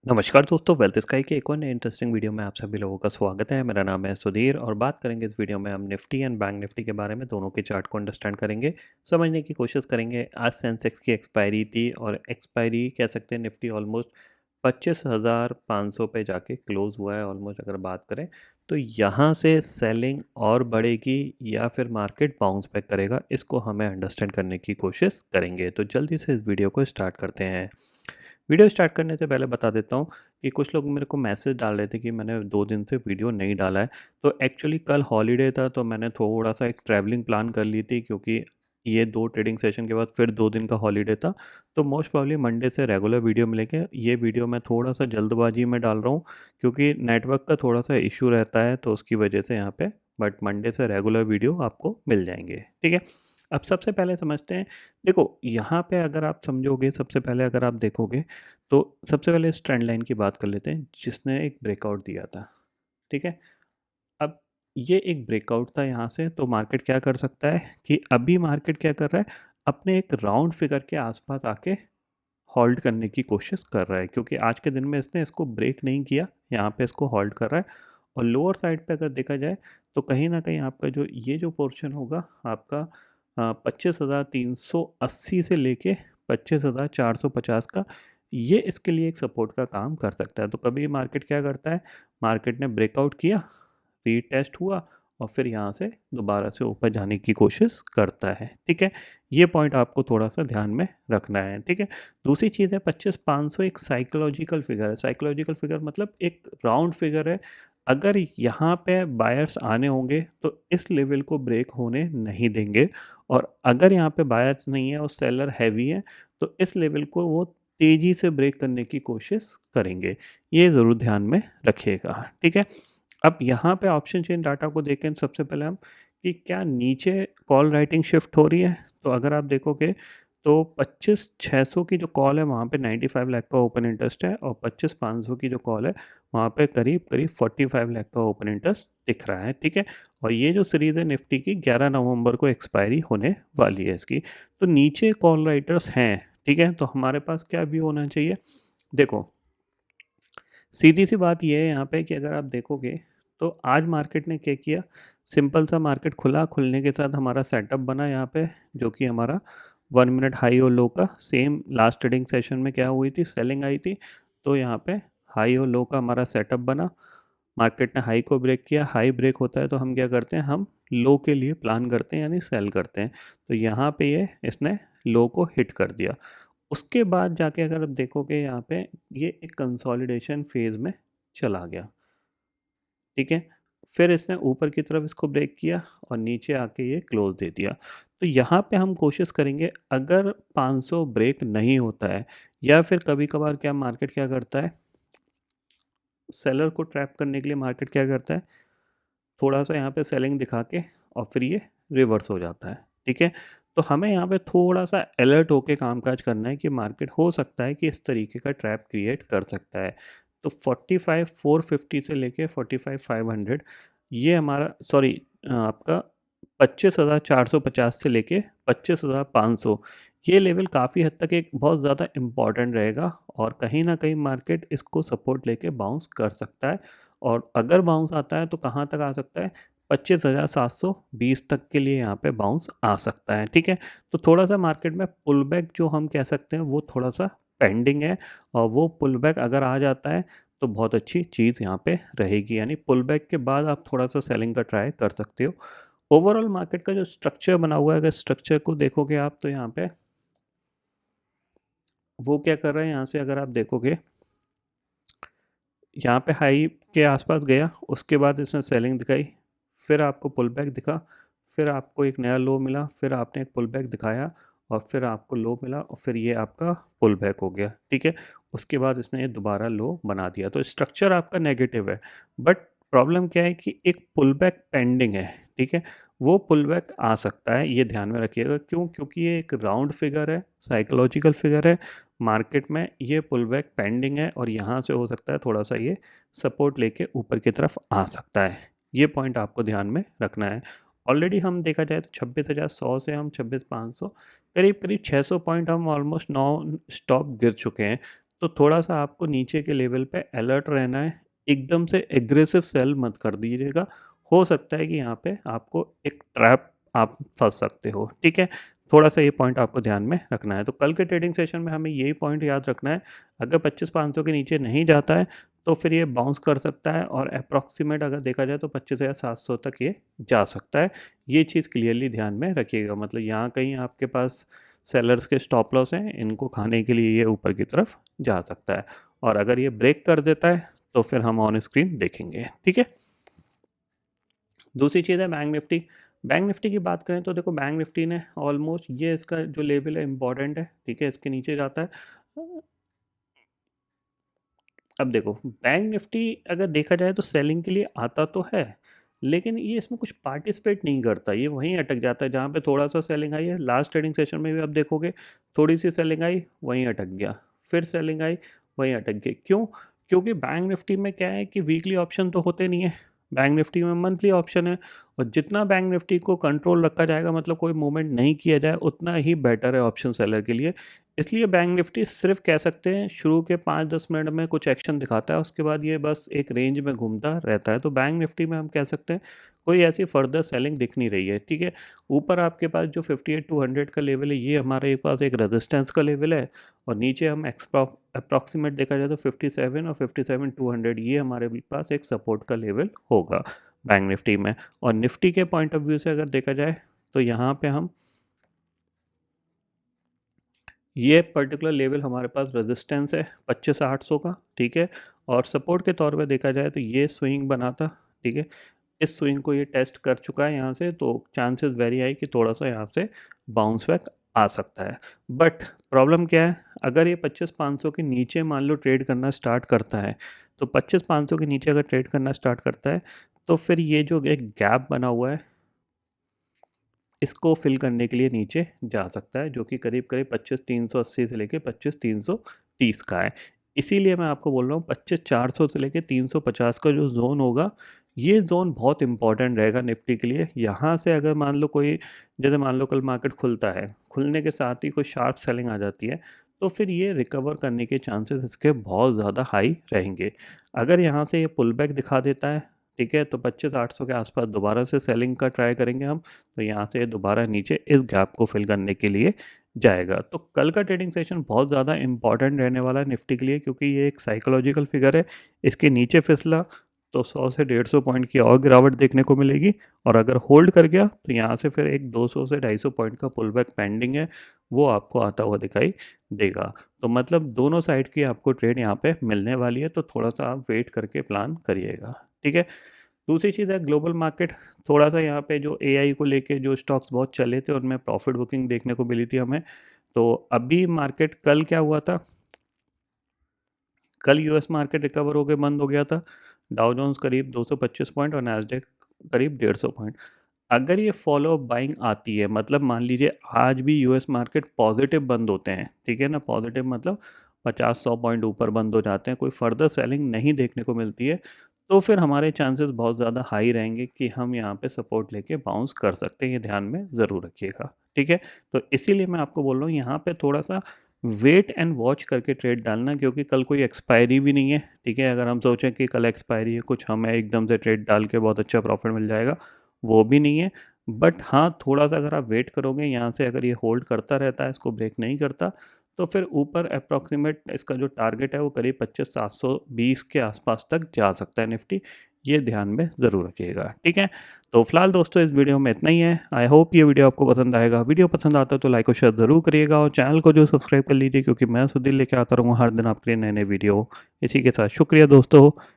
नमस्कार दोस्तों, wealth sky के एक और नए इंटरेस्टिंग वीडियो में आप सभी लोगों का स्वागत है। मेरा नाम है सुधीर और बात करेंगे इस वीडियो में हम निफ्टी एंड बैंक निफ्टी के बारे में, दोनों के चार्ट को अंडरस्टैंड करेंगे, समझने की कोशिश करेंगे। आज सेंसेक्स की एक्सपायरी थी और एक्सपायरी कह सकते हैं निफ्टी ऑलमोस्ट 25,500 पे जाके क्लोज हुआ है। ऑलमोस्ट अगर बात करें तो यहाँ से सेलिंग और बढ़ेगी या फिर मार्केट बाउंस बैक करेगा, इसको हमें अंडरस्टैंड करने की कोशिश करेंगे। तो जल्दी से इस वीडियो को स्टार्ट करते हैं। वीडियो स्टार्ट करने से पहले बता देता हूँ कि कुछ लोग मेरे को मैसेज डाल रहे थे कि मैंने 2 दिन से वीडियो नहीं डाला है। तो एक्चुअली कल हॉलिडे था, तो मैंने थोड़ा-सा एक ट्रैवलिंग प्लान कर ली थी, क्योंकि ये 2 ट्रेडिंग सेशन के बाद फिर 2 दिन का हॉलिडे था। तो मोस्ट प्रोबब्ली मंडे से रेगुलर वीडियो मिलेंगे। ये वीडियो मैं थोड़ा-सा जल्दबाजी में डाल रहा हूँ, क्योंकि नेटवर्क का थोड़ा-सा इश्यू रहता है, तो उसकी वजह से यहाँ पे, बट मंडे से रेगुलर वीडियो आपको मिल जाएँगे, ठीक है? अब सबसे पहले समझते हैं। देखो, यहाँ पे अगर आप समझोगे, सबसे पहले अगर आप देखोगे, तो सबसे पहले इस ट्रेंड लाइन की बात कर लेते हैं, जिसने एक ब्रेकआउट दिया था, ठीक है? अब ये एक ब्रेकआउट था यहाँ से, तो मार्केट क्या कर सकता है कि अभी मार्केट क्या कर रहा है, अपने एक राउंड फिगर के आसपास आके होल्ड करने की कोशिश कर रहा है, क्योंकि आज के दिन में इसने इसको ब्रेक नहीं किया, यहाँ पे इसको होल्ड कर रहा है। और लोअर साइड पे अगर देखा जाए, तो कहीं ना कहीं आपका जो ये जो पोर्शन होगा आपका 25,380 से लेके 25,450 का, ये इसके लिए एक सपोर्ट का काम कर सकता है। तो कभी मार्केट क्या करता है, मार्केट ने ब्रेकआउट किया, रीटेस्ट हुआ और फिर यहाँ से दोबारा से ऊपर जाने की कोशिश करता है, ठीक है? ये पॉइंट आपको थोड़ा-सा ध्यान में रखना है, ठीक है? दूसरी चीज़ है, 25,500 एक साइकोलॉजिकल फिगर है। साइकोलॉजिकल फिगर मतलब एक राउंड फिगर है। अगर यहाँ पे बायर्स आने होंगे तो इस लेवल को ब्रेक होने नहीं देंगे, और अगर यहाँ पे बायर्स नहीं है और सेलर हैवी है, तो इस लेवल को वो तेज़ी से ब्रेक करने की कोशिश करेंगे। ये ज़रूर ध्यान में रखिएगा, ठीक है? अब यहाँ पे ऑप्शन चेन डाटा को देखें सबसे पहले हम, कि क्या नीचे कॉल राइटिंग शिफ्ट हो रही है। तो अगर आप देखोगे तो 25,600 की जो कॉल है वहाँ पे 95 लाख का ओपन इंटरेस्ट है, और 25,500 की जो कॉल है वहाँ पे करीब करीब 45 लाख का ओपन इंटरेस्ट दिख रहा है, ठीक है? और ये जो सीरीज़ है निफ्टी की, 11 नवंबर को एक्सपायरी होने वाली है इसकी। तो नीचे कॉल राइटर्स हैं, ठीक है? तो हमारे पास क्या व्यू होना चाहिए? देखो, सीधी सी बात ये है यहाँ पे कि अगर आप देखोगे तो आज मार्केट ने क्या किया, सिंपल सा मार्केट खुला, खुलने के साथ हमारा सेटअप बना यहाँ पे, जो कि हमारा 1 मिनट हाई और लो का सेम लास्ट ट्रेडिंग सेशन में क्या हुई थी, सेलिंग आई थी। तो यहाँ पे हाई और लो का हमारा सेटअप बना, मार्केट ने हाई को ब्रेक किया। हाई ब्रेक होता है तो हम क्या करते हैं, हम लो के लिए प्लान करते हैं, यानी सेल करते हैं। तो यहाँ पे ये इसने लो को हिट कर दिया। उसके बाद जाके अगर आप देखोगे यहाँ पे, ये एक कंसोलिडेशन फेज़ में चला गया, ठीक है? फिर इसने ऊपर की तरफ इसको ब्रेक किया और नीचे आके ये क्लोज़ दे दिया। तो यहाँ पे हम कोशिश करेंगे, अगर 500 ब्रेक नहीं होता है, या फिर कभी-कभार क्या मार्केट क्या करता है, सेलर को ट्रैप करने के लिए मार्केट क्या करता है, थोड़ा-सा यहाँ पे सेलिंग दिखा के और फिर ये रिवर्स हो जाता है, ठीक है? तो हमें यहाँ पे थोड़ा-सा अलर्ट होके काम-काज करना है कि मार्केट हो सकता है कि इस तरीके का ट्रैप क्रिएट कर सकता है। तो 45,450 से लेके 45,500, ये हमारा सॉरी आपका 25,450 से लेके 25,500, ये लेवल काफ़ी हद तक एक बहुत ज़्यादा इम्पोर्टेंट रहेगा, और कहीं न कहीं मार्केट इसको सपोर्ट लेके बाउंस कर सकता है। और अगर बाउंस आता है तो कहाँ तक आ सकता है, 25,720 तक के लिए यहाँ पे बाउंस आ सकता है, ठीक है? तो थोड़ा-सा मार्केट में पुल बैक जो हम कह सकते हैं वो थोड़ा-सा पेंडिंग है, और वो पुल बैक अगर आ जाता है तो बहुत अच्छी चीज़ यहाँ पे रहेगी, यानी पुल बैक के बाद आप थोड़ा-सा सेलिंग का ट्राई कर सकते हो। ओवरऑल मार्केट का जो स्ट्रक्चर बना हुआ है, अगर स्ट्रक्चर को देखोगे आप, तो यहाँ पे वो क्या कर रहे हैं, यहाँ से अगर आप देखोगे, यहाँ पे हाई के आसपास गया, उसके बाद इसने सेलिंग दिखाई, फिर आपको पुल बैक दिखा, फिर आपको एक नया लो मिला, फिर आपने एक पुल बैक दिखाया, और फिर आपको लो मिला, और फिर ये आपका पुल बैक हो गया, ठीक है? उसके बाद इसने ये दोबारा लो बना दिया। तो स्ट्रक्चर आपका नेगेटिव है, बट प्रॉब्लम क्या है कि एक पुल बैक पेंडिंग है, ठीक है? वो पुल बैक आ सकता है, ये ध्यान में रखिएगा। क्यों? क्योंकि ये एक राउंड फिगर है, साइकोलॉजिकल फिगर है। मार्केट में ये पुल बैक पेंडिंग है, और यहाँ से हो सकता है थोड़ा-सा ये सपोर्ट लेके ऊपर की तरफ आ सकता है। ये पॉइंट आपको ध्यान में रखना है। ऑलरेडी हम देखा जाए तो 26,100 से हम 26,500, करीब-करीब 600 पॉइंट हम ऑलमोस्ट नॉन स्टॉप गिर चुके हैं। तो थोड़ा-सा आपको नीचे के लेवल पे अलर्ट रहना है, एकदम से एग्रेसिव सेल मत कर दीजिएगा, हो सकता है कि यहाँ पे आपको एक ट्रैप आप फँस सकते हो, ठीक है? थोड़ा-सा ये पॉइंट आपको ध्यान में रखना है। तो कल के ट्रेडिंग सेशन में हमें यही पॉइंट याद रखना है, अगर 25,500 के नीचे नहीं जाता है, तो फिर ये बाउंस कर सकता है और अप्रॉक्सिमेट अगर देखा जाए तो 25,700 तक ये जा सकता है। ये चीज़ क्लियरली ध्यान में रखिएगा, मतलब यहाँ कहीं आपके पास सेलर्स के स्टॉप लॉस हैं, इनको खाने के लिए ये ऊपर की तरफ जा सकता है और अगर ये ब्रेक कर देता है, तो फिर हम ऑन स्क्रीन देखेंगे, ठीक है? दूसरी चीज़ है बैंक निफ्टी। बैंक निफ्टी की बात करें तो देखो बैंक निफ्टी ने ऑलमोस्ट ये इसका जो लेवल है इम्पॉर्टेंट है, ठीक है? इसके नीचे जाता है। अब देखो बैंक निफ्टी अगर देखा जाए तो सेलिंग के लिए आता तो है, लेकिन ये इसमें कुछ पार्टिसिपेट नहीं करता, ये वहीं अटक जाता है जहाँ पे थोड़ा सा सेलिंग आई है। लास्ट ट्रेडिंग सेशन में भी आप देखोगे थोड़ी सी सेलिंग आई, वहीं अटक गया, फिर सेलिंग आई, वहीं अटक गई। क्यों? क्योंकि बैंक निफ्टी में क्या है कि वीकली ऑप्शन तो होते नहीं है, बैंक निफ्टी में मंथली ऑप्शन है, और जितना बैंक निफ्टी को कंट्रोल रखा जाएगा, मतलब कोई मूवमेंट नहीं किया जाए, उतना ही बेटर है ऑप्शन सेलर के लिए। इसलिए बैंक निफ्टी सिर्फ कह सकते हैं शुरू के 5-10 मिनट में कुछ एक्शन दिखाता है, उसके बाद ये बस एक रेंज में घूमता रहता है। तो बैंक निफ्टी में हम कह सकते हैं कोई ऐसी फर्दर सेलिंग दिख नहीं रही है, ठीक है? ऊपर आपके पास जो 58,200 का लेवल है, ये हमारे पास एक रेजिस्टेंस का लेवल है, और नीचे हम अप्रॉक्सीमेट देखा जाए तो 57 और 57,200 ये हमारे पास एक सपोर्ट का लेवल होगा बैंक निफ्टी में। और निफ्टी के पॉइंट ऑफ व्यू से अगर देखा जाए तो यहाँ पे हम ये पर्टिकुलर लेवल हमारे पास रेजिस्टेंस है 25,800 का, ठीक है? और सपोर्ट के तौर पे देखा जाए तो ये स्विंग बना था, ठीक है? इस स्विंग को ये टेस्ट कर चुका है यहाँ से, तो चांसेस वेरी हाई कि थोड़ा सा यहाँ से बाउंस बैक आ सकता है। बट प्रॉब्लम क्या है, अगर ये 25,500 के नीचे मान लो ट्रेड करना स्टार्ट करता है, तो 25,500 के नीचे अगर ट्रेड करना स्टार्ट करता है, तो फिर ये जो एक गैप बना हुआ है, इसको फिल करने के लिए नीचे जा सकता है, जो कि करीब-करीब 25,380 से लेके 25,330 का है। इसीलिए मैं आपको बोल रहा हूँ 25,400 से लेके 350 का जो ज़ोन होगा, ये ज़ोन बहुत इम्पोर्टेंट रहेगा निफ्टी के लिए। यहाँ से अगर मान लो कोई, जैसे मान लो कल मार्केट खुलता है, खुलने के साथ ही कोई शार्प सेलिंग आ जाती है, तो फिर ये रिकवर करने के चांसेस इसके बहुत ज़्यादा हाई रहेंगे। अगर यहाँ से ये पुल बैक दिखा देता है, ठीक है, तो 25,800 के आसपास दोबारा से सेलिंग का ट्राई करेंगे हम, तो यहाँ से दोबारा नीचे इस गैप को फिल करने के लिए जाएगा। तो कल का ट्रेडिंग सेशन बहुत ज़्यादा इंपॉर्टेंट रहने वाला है निफ्टी के लिए, क्योंकि ये एक साइकोलॉजिकल फिगर है। इसके नीचे फिसला तो 100 से 150 पॉइंट की और गिरावट देखने को मिलेगी, और अगर होल्ड कर गया तो यहाँ से फिर एक 200 से 250 पॉइंट का पुल बैक पेंडिंग है, वो आपको आता हुआ दिखाई देगा। तो मतलब दोनों साइड की आपको ट्रेड यहाँ पे मिलने वाली है, तो थोड़ा सा आप वेट करके प्लान करिएगा, ठीक है? दूसरी चीज़ है ग्लोबल मार्केट। थोड़ा-सा यहाँ पे जो एआई को लेके जो स्टॉक्स बहुत चले थे, उनमें प्रॉफिट बुकिंग देखने को मिली थी हमें। तो अभी मार्केट कल क्या हुआ था, कल यूएस मार्केट रिकवर होके बंद हो गया था। डाउ जोन्स करीब 225 पॉइंट और नैस्डैक करीब 150 पॉइंट। अगर ये फॉलो अप बाइंग आती है, मतलब मान लीजिए आज भी यूएस मार्केट पॉजिटिव बंद होते हैं, ठीक है ना? पॉजिटिव मतलब 50-100 पॉइंट ऊपर बंद हो जाते हैं, कोई फर्दर सेलिंग नहीं देखने को मिलती है, तो फिर हमारे चांसेस बहुत ज़्यादा हाई रहेंगे कि हम यहाँ पे सपोर्ट लेके बाउंस कर सकते हैं। ये ध्यान में ज़रूर रखिएगा, ठीक है? तो इसीलिए मैं आपको बोल रहा हूँ यहाँ पे थोड़ा-सा वेट एंड वॉच करके ट्रेड डालना, क्योंकि कल कोई एक्सपायरी भी नहीं है, ठीक है? अगर हम सोचें कि कल एक्सपायरी है, कुछ हमें एकदम से ट्रेड डाल के बहुत अच्छा प्रॉफिट मिल जाएगा, वो भी नहीं है। बट हाँ, थोड़ा-सा अगर आप वेट करोगे, यहाँ से अगर ये होल्ड करता रहता है, इसको ब्रेक नहीं करता, तो फिर ऊपर अप्रॉक्सिमेट इसका जो टारगेट है वो करीब 25,720 के आसपास तक जा सकता है निफ्टी। ये ध्यान में ज़रूर रखिएगा, ठीक है? तो फिलहाल दोस्तों इस वीडियो में इतना ही है। आई होप ये वीडियो आपको पसंद आएगा। वीडियो पसंद आता है तो लाइक और शेयर ज़रूर करिएगा, और चैनल को जो सब्सक्राइब कर लीजिए, क्योंकि मैं सुधीर लेके आता रहूँगा हर दिन आपके लिए नए-नए वीडियो। इसी के साथ शुक्रिया दोस्तों।